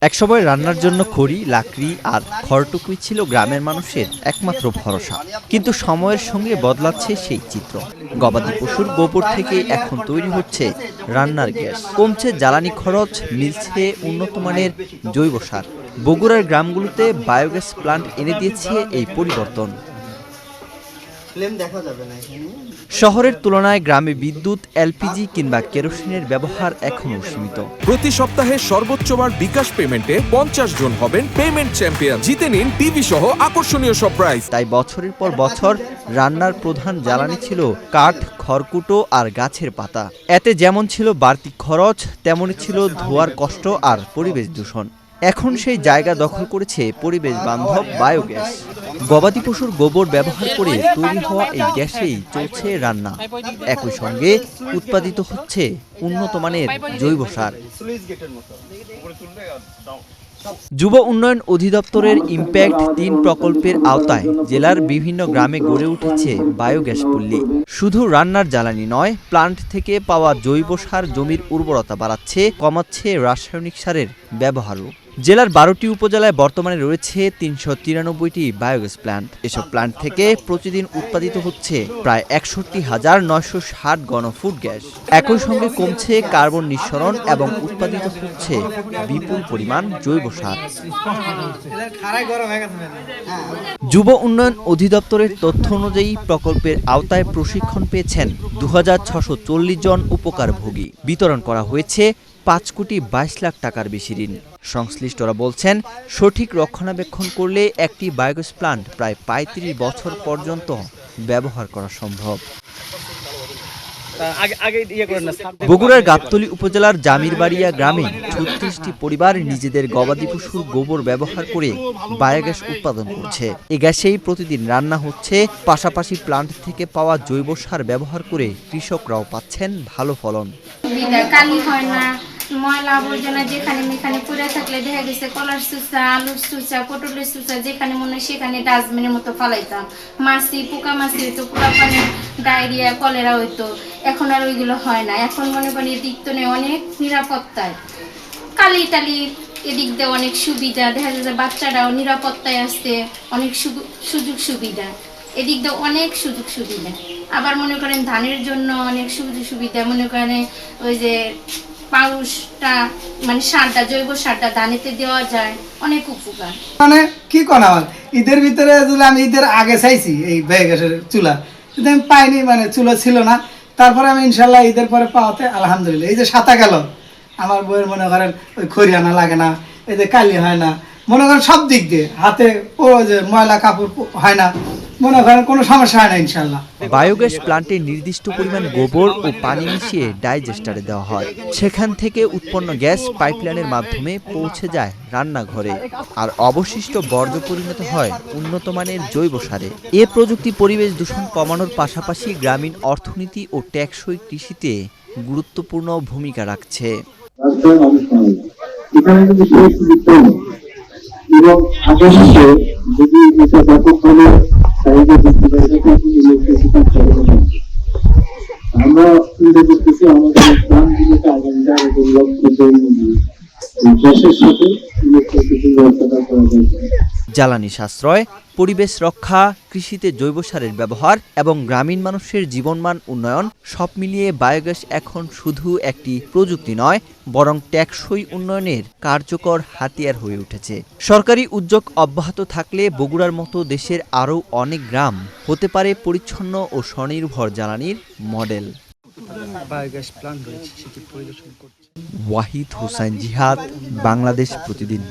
একসময় রান্নার জন্য খড়ি, লাকড়ি আর খড়টুকুই ছিল গ্রামের মানুষের একমাত্র ভরসা। কিন্তু সময়ের সঙ্গে বদলাচ্ছে সেই চিত্র। গবাদি পশুর গোবর থেকে এখন তৈরি হচ্ছে রান্নার গ্যাস, কমছে জ্বালানি খরচ, মিলছে উন্নত মানের জৈব সার। বগুড়ার গ্রামগুলোতে বায়োগ্যাস প্লান্ট এনে দিয়েছে এই পরিবর্তন। শহরের তুলনায় গ্রামে বিদ্যুৎ, এলপিজি কিংবা কেরোসিনের ব্যবহার এখনও সীমিত। প্রতি সপ্তাহে সর্বোচ্চবার বিকাশ পেমেন্টে 50 জন হবেন পেমেন্ট চ্যাম্পিয়ন। জিতে নিন টিভি সহ আকর্ষণীয় সব প্রাইজ। তাই বছরের পর বছর রান্নার প্রধান জ্বালানি ছিল কাঠ, খড়কুটো আর গাছের পাতা। এতে যেমন ছিল বাড়তি খরচ, তেমনই ছিল ধোয়ার কষ্ট আর পরিবেশ দূষণ। এখন সেই জায়গা দখল করেছে পরিবেশ বান্ধব বায়োগ্যাস। গবাদি পশুর গোবর ব্যবহার করে তৈরি হওয়া এই গ্যাসেই চলছে রান্না। একই সঙ্গে উৎপাদিত হচ্ছে উন্নত মানের জৈব সার। যুব উন্নয়ন অধিদপ্তরের ইম্প্যাক্ট ৩ প্রকল্পের আওতায় জেলার বিভিন্ন গ্রামে গড়ে উঠেছে বায়োগ্যাস পল্লী। শুধু রান্নার জ্বালানি নয়, প্লান্ট থেকে পাওয়া জৈব সার জমির উর্বরতা বাড়াচ্ছে, কমাচ্ছে রাসায়নিক সারের ব্যবহারও। জেলার ১২টি উপজেলায় বর্তমানে রয়েছে ৩৯৩টি বায়োগ্যাস প্ল্যান্ট। এসব প্ল্যান্ট থেকে প্রতিদিন উৎপাদিত হচ্ছে প্রায় ৬১,৯৬০ ঘনফুট গ্যাস। একই সঙ্গে কমছে কার্বন নিঃসরণ এবং উৎপাদিত হচ্ছে বিপুল পরিমাণ জৈব সার। যুব উন্নয়ন অধিদপ্তরের তথ্য অনুযায়ী প্রকল্পের আওতায় প্রশিক্ষণ পেয়েছেন ২৬৪০ জন উপকারভোগী। বিতরণ করা হয়েছে ৫,২২,০০,০০০ টাকার বেশি ঋণ। সংশ্লিষ্টরা বলছেন, সঠিক রক্ষণাবেক্ষণ করলে একটি বায়োগ্যাস প্লান্ট প্রায় ৩৫ বছর পর্যন্ত ব্যবহার করা সম্ভব। বগুড়ার গাবতলী উপজেলার জামিরবাড়িয়া গ্রামে ৩৬টি পরিবার নিজেদের গবাদি পশুর গোবর ব্যবহার করে বায়োগ্যাস উৎপাদন করছে। এ গ্যাসেই প্রতিদিন রান্না হচ্ছে, পাশাপাশি প্লান্ট থেকে পাওয়া জৈব সার ব্যবহার করে কৃষকরাও পাচ্ছেন ভালো ফলন। ময়লা আবর্জনা যেখানে মেখানে পড়ে থাকলে দেখা গেছে কলার চুচা, আলুর চুচা, পটলের চুচা যেখানে মনে হয় সেখানে ডাস্টবিনের মতো ফালাইতাম। মাছি, পোকা মাছি হইতো, পোলা পানি, ডায়রিয়া, কলেরা হইতো। এখন আর ওইগুলো হয় না। এখন মনে করি এদিক তো নেই, অনেক নিরাপত্তায়, কালি টালি এদিক দিয়ে অনেক সুবিধা। দেখা যাচ্ছে বাচ্চারাও নিরাপত্তায় আসতে অনেক সুযোগ সুবিধা, এদিক দিয়ে অনেক সুযোগ সুবিধা। আবার মনে করেন ধানের জন্য অনেক সুযোগ সুবিধা। মনে করেন ওই যে পাউশটা মানে সারটা, জৈব সারটা ধানেতে দেওয়া যায়, অনেক উপকার। মানে কি করা হয়, ঈদের ভিতরে যদি আমি ঈদের আগে চাইছি এই বায়োগ্যাসের চুলা, কিন্তু আমি পাইনি, মানে চুলা ছিল না। তারপরে আমি ইনশাল্লাহ ঈদের পরে পাওয়াতে আলহামদুলিল্লাহ। এই যে সাতা গেল, আমার বইয়ের মনে করেন ওই খড়ি আনা লাগে না, এই যে কালি হয় না, মনে করেন সব দিক দিয়ে হাতে যে ময়লা কাপড় হয় না, মনে করেন কোনো সমস্যা হয় না ইনশাল্লাহ। বায়োগ্যাস প্লান্টে নির্দিষ্ট পরিমাণ গোবর ও পানি মিশিয়ে ডাইজেস্টারে দেওয়া হয়। সেখান থেকে উৎপন্ন গ্যাস পাইপলাইনের মাধ্যমে পৌঁছে যায় রান্নাঘরে, আর অবশিষ্ট বর্জ্য পরিণত হয় উন্নত মানের জৈব সারে। এ প্রযুক্তি পরিবেশ দূষণ কমানোর পাশাপাশি গ্রামীণ অর্থনীতি ও টেকসই কৃষিতে গুরুত্বপূর্ণ ভূমিকা রাখছে। এবং আগামীতে যদি এটা ব্যাপকভাবে চাহিদা বৃদ্ধি পায়, আমরা চিন্তা করতেছি আমাদের প্ল্যানগুলোকে আগামীতে গ্যাসের সাথে ইলেকট্রিসিটির ব্যবস্থাটা করা যায়। জ্বালানি সাশ্রয়, পরিবেশ রক্ষা, কৃষিতে জৈব সারের ব্যবহার এবং গ্রামীণ মানুষের জীবনমান উন্নয়ন সব মিলিয়ে বায়োগ্যাস এখন শুধু একটি প্রযুক্তি নয়, বরং টেকসই উন্নয়নের কার্যকর হাতিয়ার হয়ে উঠেছে। সরকারি উদ্যোগ অব্যাহত থাকলে বগুড়ার মতো দেশের আরও অনেক গ্রাম হতে পারে পরিচ্ছন্ন ও স্বনির্ভর জ্বালানির মডেল। ওয়াহিদ হোসাইন জিহাদ, বাংলাদেশ প্রতিদিন।